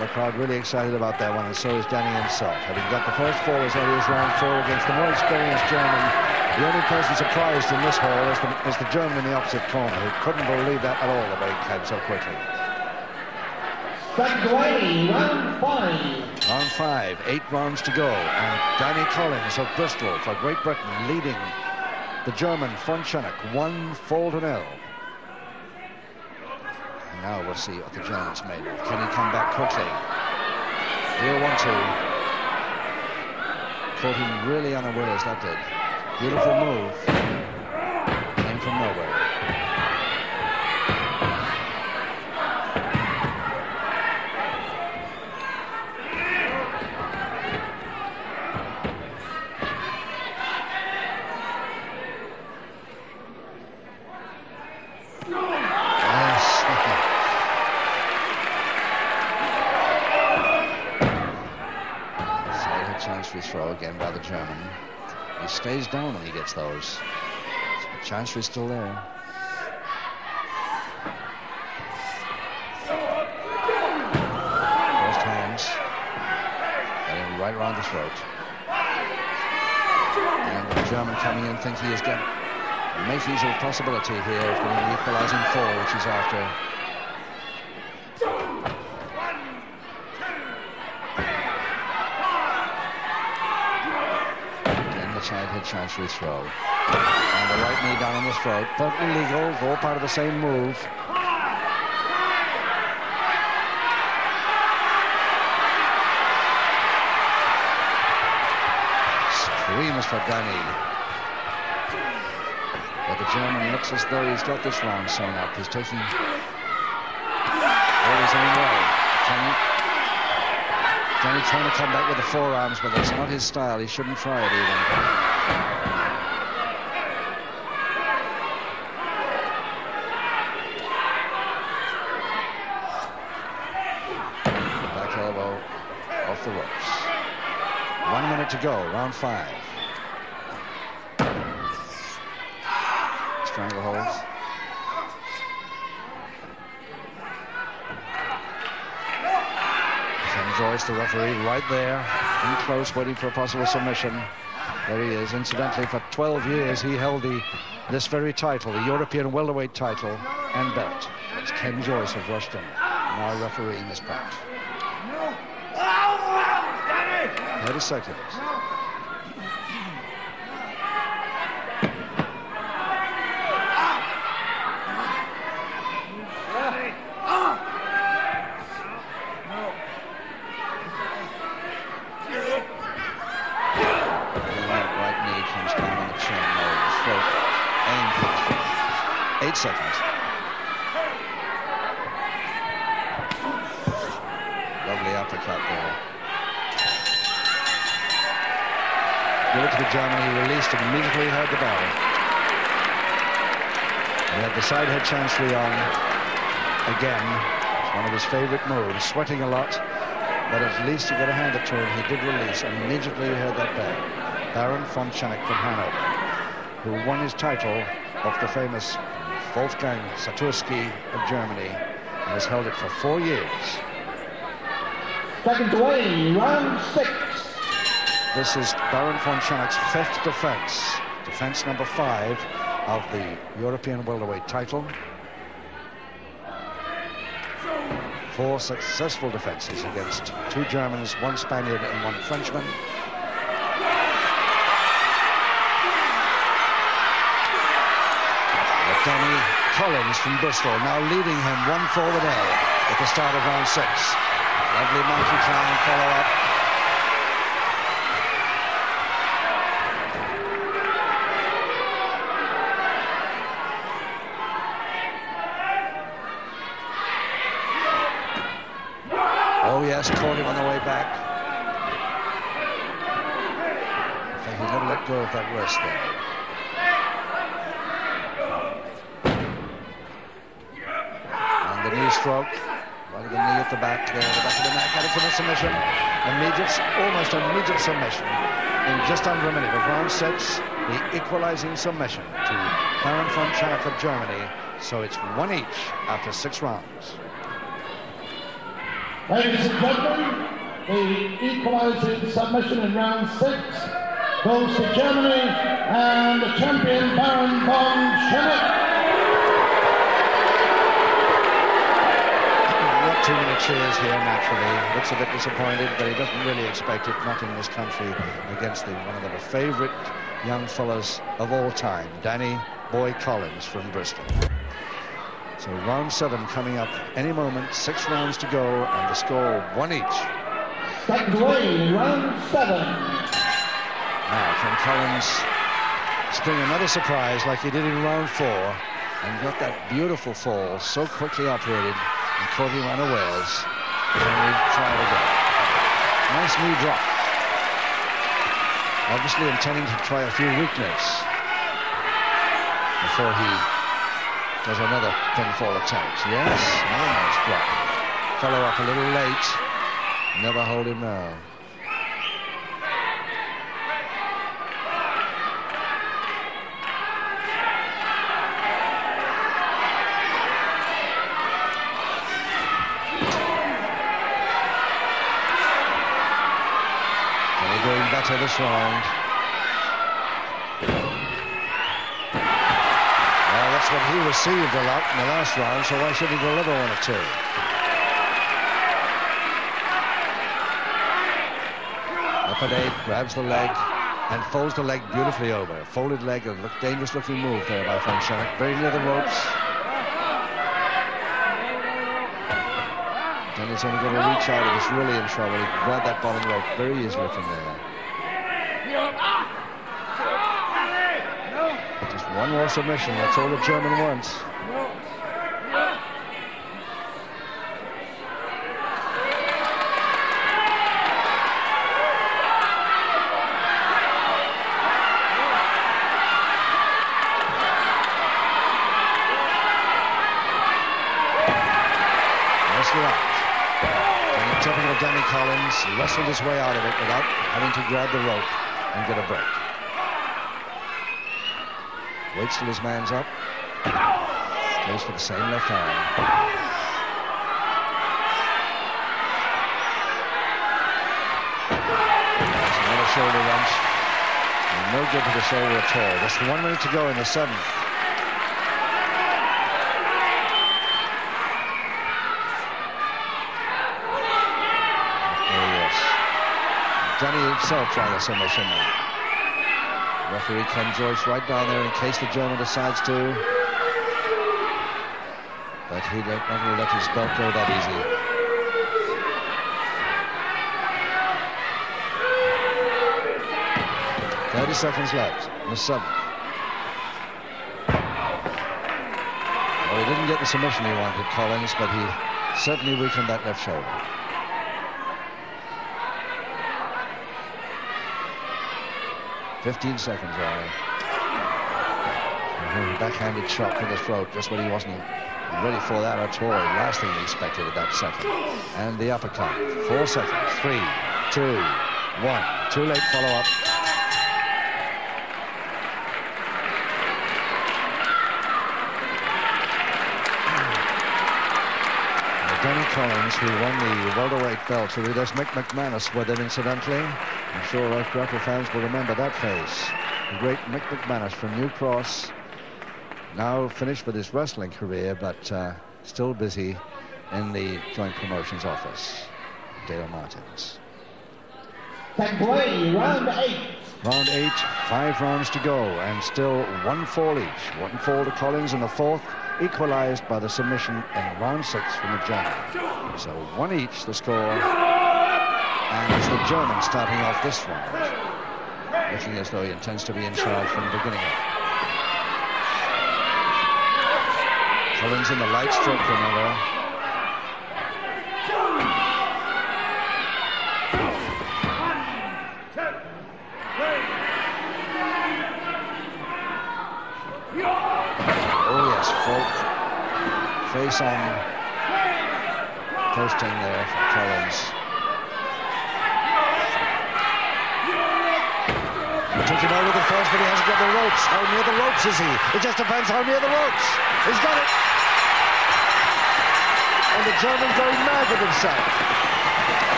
The crowd really excited about that one, and so is Danny himself. Having got the first four as early as round 4 against the more experienced German, the only person surprised in this hall is the German in the opposite corner, who couldn't believe that at all, the way he came so quickly. Second away, round 5. Round 5, 8 rounds to go, and Danny Collins of Bristol for Great Britain leading the German von Chenok 1-0. Now we'll see what the Germans made of. Can he come back quickly? 0-1-2. Caught him really unawares, that did. Beautiful move. Came from nowhere. Free throw again by the German. He stays down when he gets those. The Chancery's still there. First hands. Getting right around the throat. And the German coming in thinking he's got Mayfield's a possibility here of getting the equalizing 4, which he's after. Side head Chancery throw. And the right knee down on the throat, but illegal, all part of the same move. Screams for Danny. But the German looks as though he's got this round sewn up. He's taking all his own way. Danny trying to come back with the forearms, but that's not his style. He shouldn't try it even. Back elbow off the ropes. 1 minute to go, round 5. Strangleholds. Joyce, the referee, right there, in close, waiting for a possible submission. There he is. Incidentally, for 12 years, he held this very title, the European welterweight title and belt. It's Ken Joyce of Rushden, now refereeing this bout. 30 seconds. Comes down on the chin, the throat, aim for the throat. 8 seconds. Lovely uppercut there. Give it to the German, he released and immediately heard the bell. He had the side head Chancery on again. It's one of his favorite moves, sweating a lot, but at least you got to hand it to him. He did release and immediately he heard that bell. Baron von Chenok from Hanover, who won his title off the famous Wolfgang Satursky of Germany and has held it for 4 years. Second away, round 6. This is Baron von Chenok's 5th defense. Defense number 5 of the European welterweight title. 4 successful defenses against 2 Germans, 1 Spaniard and 1 Frenchman. Danny Collins from Bristol now leading him 1-4 at the start of round 6. Lovely monkey climb follow-up. Oh yes, caught him on the way back. I think he never let go of that wrist there. The knee stroke, right of the knee at the back there, the back of the neck, had it from a submission. Almost immediate submission in just under a minute of round 6. The equalizing submission to Baron von Chenok of Germany. So it's 1 each after 6 rounds. Ladies and gentlemen, the equalizing submission in round 6 goes to Germany and the champion Baron von Chenok. Not too many cheers here, naturally. Looks a bit disappointed, but he doesn't really expect it, not in this country, against one of the favourite young fellas of all time, Danny Boy Collins from Bristol. So round 7 coming up any moment, 6 rounds to go, and the score 1 each. Second away, round 7. Now can Collins spring another surprise like he did in round 4 and got that beautiful fall so quickly operated and caught him unawares. And we try it again. Nice knee drop. Obviously intending to try a few weakness before he does another pinfall attempt. Yes, nice drop. Follow up a little late. Never hold him now. They're doing better this round. Well, that's what he received a lot in the last round, so why should he deliver one or two? Up at 8, grabs the leg and folds the leg beautifully over. Folded leg, a dangerous looking move there by von Chenok. Very near the ropes. Then he's only going to reach out if he's really in trouble. He can grab that bottom rope very easily from there. Just one more submission, that's all the German wants. Typical Danny Collins, he wrestled his way out of it without having to grab the rope and get a break. Waits till his man's up. Goes for the same left arm. There's another shoulder wrench. And no good to the shoulder at all. Just 1 minute to go in the 7th. Danny himself trying a submission now. Referee Ken Joyce right down there in case the German decides to. But he don't really let his belt go that easy. .30 seconds left in the 7th. Well, he didn't get the submission he wanted, Collins, but he certainly weakened that left shoulder. .15 seconds, right? Backhanded shot to the throat, just when he wasn't ready for that at all. Last thing he expected at that second. And the uppercut. 4 seconds. 3, 2, 1. Too late follow-up. Danny Collins, who won the welterweight belt, who there's Mick McManus with him, incidentally. I'm sure most grapple fans will remember that face. The great Mick McManus from New Cross, now finished with his wrestling career, but still busy in the Joint Promotions office. Dale Martins. Play, round 8. Round 8, 5 rounds to go, and still 1 fall each. 1 fall to Collins in the 4th, equalized by the submission in round 6 from the German. So 1 each, the score. And it's the German starting off this round, looking as though he intends to be in charge from the beginning. Collins in the light stroke, remember. Oh yes, face on posting there for Collins. He took him over the first, but he hasn't got the ropes. How near the ropes is he? It just depends how near the ropes. He's got it. and the German going mad with himself.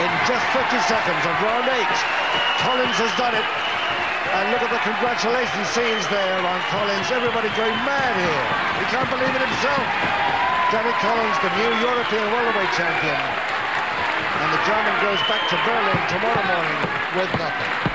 In just 50 seconds of round 8, Collins has done it. And look at the congratulations scenes there on Collins. Everybody going mad here. He can't believe it himself. Danny Collins, the new European welterweight champion. And the German goes back to Berlin tomorrow morning with nothing.